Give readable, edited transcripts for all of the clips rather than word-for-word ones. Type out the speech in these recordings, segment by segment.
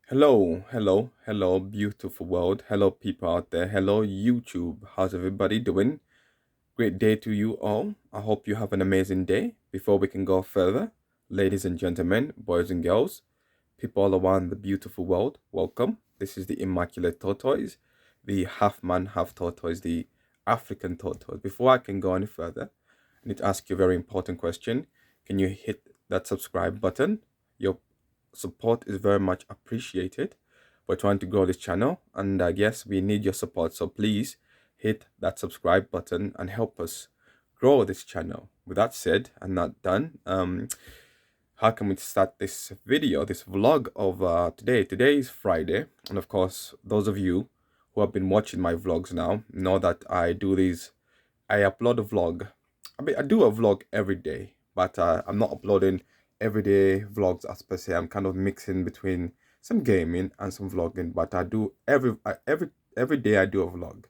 Hello, beautiful world. Hello, people out there. Hello, YouTube. How's everybody doing? Great day to you all. I hope you have an amazing day. Before we can go further, ladies and gentlemen, boys and girls, people all around the beautiful world, welcome. This is the Immaculate Tortoise, the half man, half tortoise, the African tortoise. Before I can go any further, I need to ask you a very important question. Can you hit that subscribe button? Your support is very much appreciated. We're trying to grow this channel, and I guess we need your support. So please hit that subscribe button and help us grow this channel. With that said, and not done, how can we start this video, this vlog of today? Today is Friday, and of course, those of you who have been watching my vlogs now know that I do these. I upload a vlog. I mean, I do a vlog every day, but I'm not uploading everyday vlogs as per se. I'm kind of mixing between some gaming and some vlogging, but I do every day I do a vlog.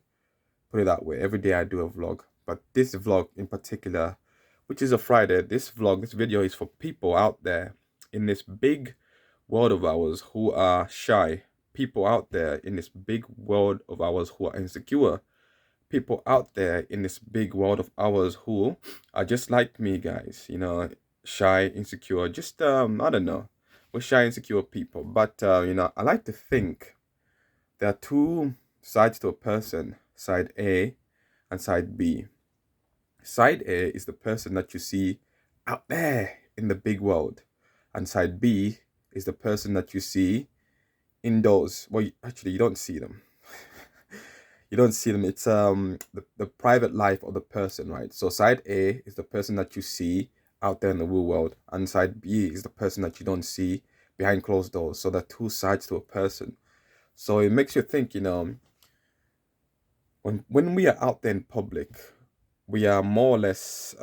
Put it that way. Every day I do a vlog, but this vlog in particular, which is a Friday, this vlog, this video is for people out there in this big world of ours who are shy. People out there in this big world of ours who are insecure. People out there in this big world of ours who are just like me, guys. Shy, insecure. Just I don't know. We're shy, insecure people. But I like to think there are two sides to a person: side A and side B. Side A is the person that you see out there in the big world, and side B is the person that you see indoors. Well, actually, you don't see them. You don't see them. It's the private life of the person, right? So side A is the person that you see out there in the real world, and side B is the person that you don't see behind closed doors. So there are two sides to a person. So it makes you think, when we are out there in public, we are more or less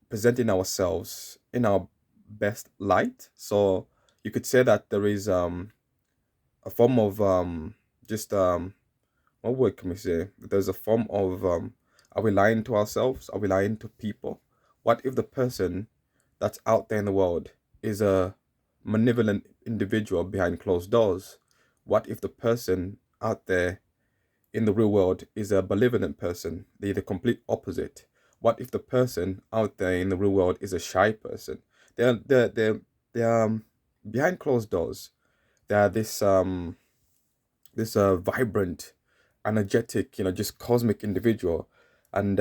presenting ourselves in our best light. So you could say that there is a form of just what word can we say? There's a form of are we lying to ourselves? Are we lying to people? What if the person that's out there in the world is a malevolent individual behind closed doors? What if the person out there in the real world is a malevolent person? They're the complete opposite. What if the person out there in the real world is a shy person? They're behind closed doors. They're this vibrant, energetic, just cosmic individual, and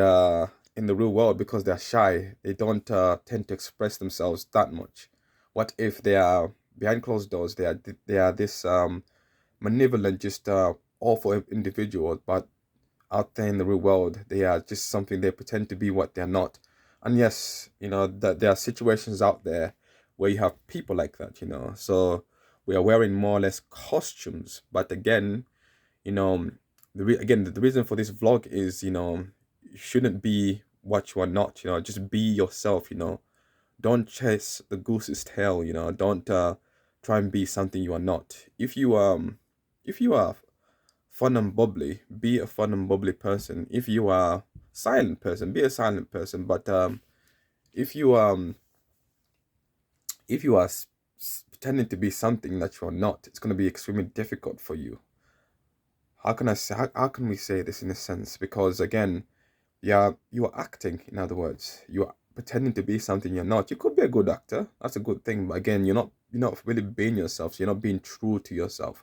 in the real world, because they're shy, they don't tend to express themselves that much. What if they are behind closed doors? They are this malevolent, just awful individual, but out there in the real world, they are just something. They pretend to be what they're not. And yes, that there are situations out there where you have people like that. So we are wearing more or less costumes, but again, you know the reason for this vlog is, you shouldn't be what you are not. Just be yourself. Don't chase the goose's tail. Don't try and be something you are not. If you are fun and bubbly, be a fun and bubbly person. If you are silent person, be a silent person. But if you are pretending to be something that you are not, it's going to be extremely difficult for you. How can I say, how can we say this in a sense? Because again, yeah, you are acting. In other words, you are pretending to be something you're not. You could be a good actor, that's a good thing, but again, you're not really being yourself. So you're not being true to yourself.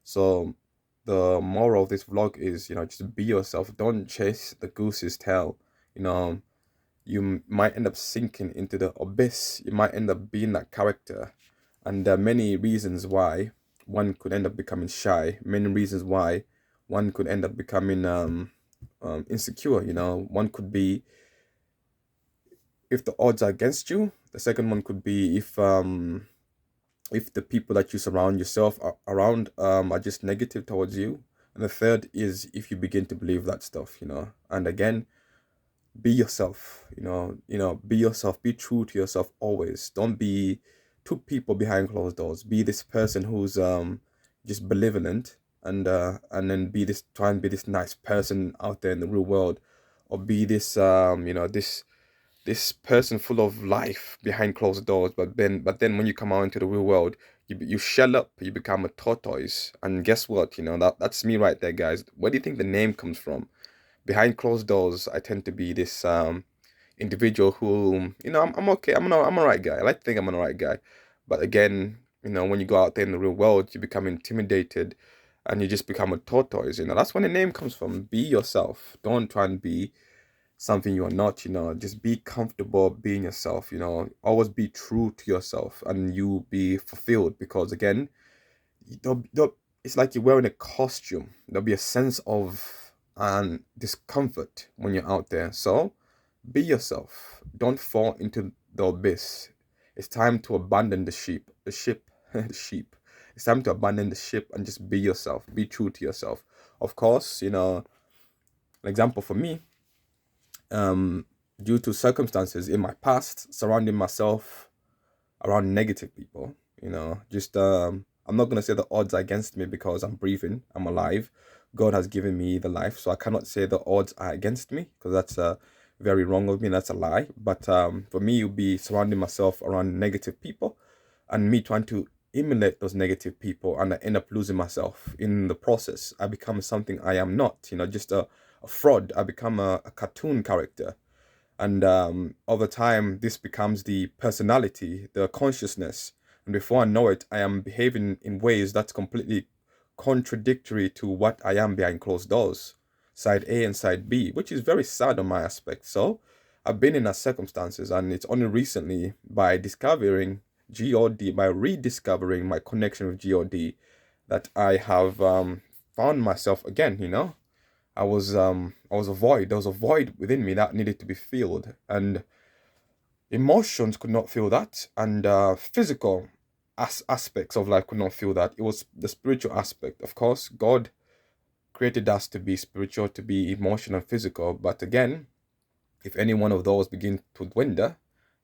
So the moral of this vlog is, just be yourself. Don't chase the goose's tail. you know you might end up sinking into the abyss. You might end up being that character, and there are many reasons why one could end up becoming shy. Many reasons why one could end up becoming insecure. One could be if the odds are against you. The second one could be if the people that you surround yourself around are just negative towards you. And the third is if you begin to believe that stuff. And again, be yourself. Be yourself. Be true to yourself always. Don't be two people behind closed doors. Be this person who's just benevolent, and then try and be this nice person out there in the real world, or be this this this person full of life behind closed doors, but then when you come out into the real world, you shell up, you become a tortoise. And guess what? That's me right there, guys. Where do you think the name comes from? Behind closed doors, I tend to be this individual who, I'm okay. I'm a right guy. I like to think I'm an alright guy. But again, when you go out there in the real world, you become intimidated and you just become a tortoise. That's when the name comes from. Be yourself. Don't try and be something you're not. Just be comfortable being yourself. Always be true to yourself and you be fulfilled, because again, it's like you're wearing a costume. There'll be a sense of discomfort when you're out there. So be yourself. Don't fall into the abyss. It's time to abandon the sheep. The ship. The sheep. It's time to abandon the ship and just be yourself. Be true to yourself. Of course, an example for me, due to circumstances in my past, surrounding myself around negative people, just I'm not gonna say the odds are against me, because I'm breathing, I'm alive. God has given me the life, so I cannot say the odds are against me, because that's very wrong of me. That's a lie. But for me, it would be surrounding myself around negative people, and me trying to emulate those negative people, and I end up losing myself in the process. I become something I am not. Just a fraud. I become a cartoon character. And over time, this becomes the personality, the consciousness. And before I know it, I am behaving in ways that's completely contradictory to what I am behind closed doors, side A and side B, which is very sad on my aspect. So I've been in that circumstances, and it's only recently by discovering God, by rediscovering my connection with God, that I have found myself again. I was a void. There was a void within me that needed to be filled, and emotions could not feel that, and physical aspects of life could not feel that. It was the spiritual aspect. Of course, God created us to be spiritual, to be emotional and physical. But again, if any one of those begin to dwindle,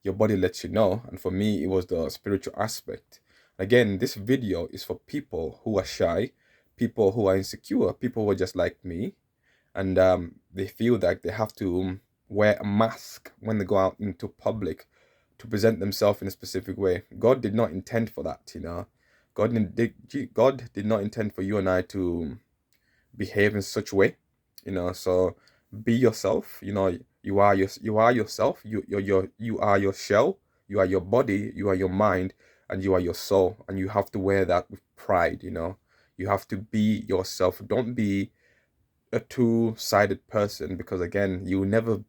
your body lets you know. And for me, it was the spiritual aspect. Again, this video is for people who are shy, people who are insecure, people who are just like me, and they feel like they have to wear a mask when they go out into public to present themselves in a specific way. God did not intend for that. God did not intend for you and I to behave in such a way. So be yourself. You are yourself. You are your shell. You are your body. You are your mind, and you are your soul. And you have to wear that with pride. You have to be yourself. Don't be a two-sided person, because again, it will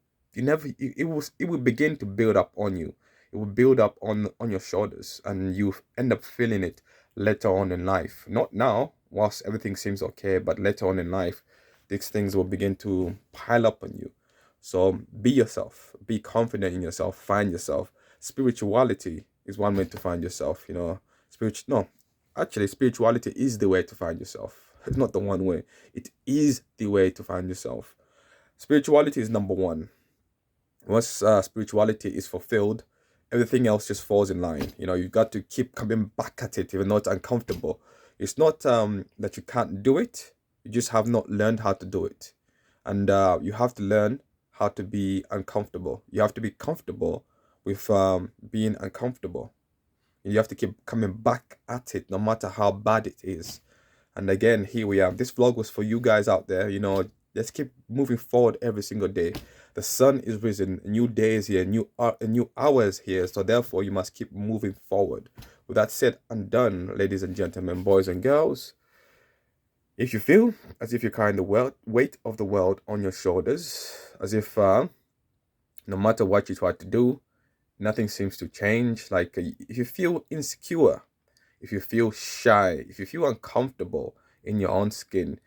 begin to build up on you. It will build up on your shoulders, and you end up feeling it later on in life. Not now, whilst everything seems okay, but later on in life, these things will begin to pile up on you. So be yourself, be confident in yourself, find yourself. Spirituality is one way to find yourself. No, actually, spirituality is the way to find yourself. It's not the one way. It is the way to find yourself. Spirituality is number one. Once spirituality is fulfilled, everything else just falls in line. You've got to keep coming back at it, even though it's uncomfortable. It's not that you can't do it. You just have not learned how to do it. And you have to learn how to be uncomfortable. You have to be comfortable with being uncomfortable. You have to keep coming back at it, no matter how bad it is. And again, here we are. This vlog was for you guys out there. Let's keep moving forward every single day. The sun is risen, a new day is here, a new hour is here. So therefore, you must keep moving forward. With that said and done, ladies and gentlemen, boys and girls, if you feel as if you're carrying the weight of the world on your shoulders, as if no matter what you try to do, nothing seems to change. Like if you feel insecure, if you feel shy, if you feel uncomfortable in your own skin,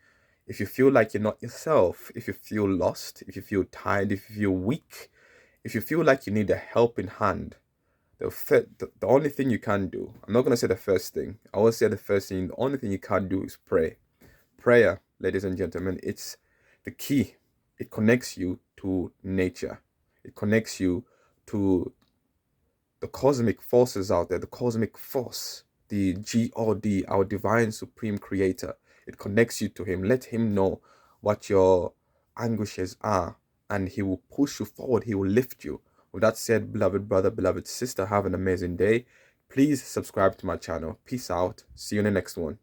if you feel like you're not yourself, if you feel lost, if you feel tired, if you feel weak, if you feel like you need a helping hand, the only thing you can do, I'm not going to say the first thing, I will say the first thing, the only thing you can do is pray. Prayer, ladies and gentlemen, it's the key. It connects you to nature. It connects you to the cosmic forces out there, the cosmic force, the God, our divine supreme creator. It connects you to him. Let him know what your anguishes are, and he will push you forward. He will lift you. With that said, beloved brother, beloved sister, have an amazing day. Please subscribe to my channel. Peace out. See you in the next one.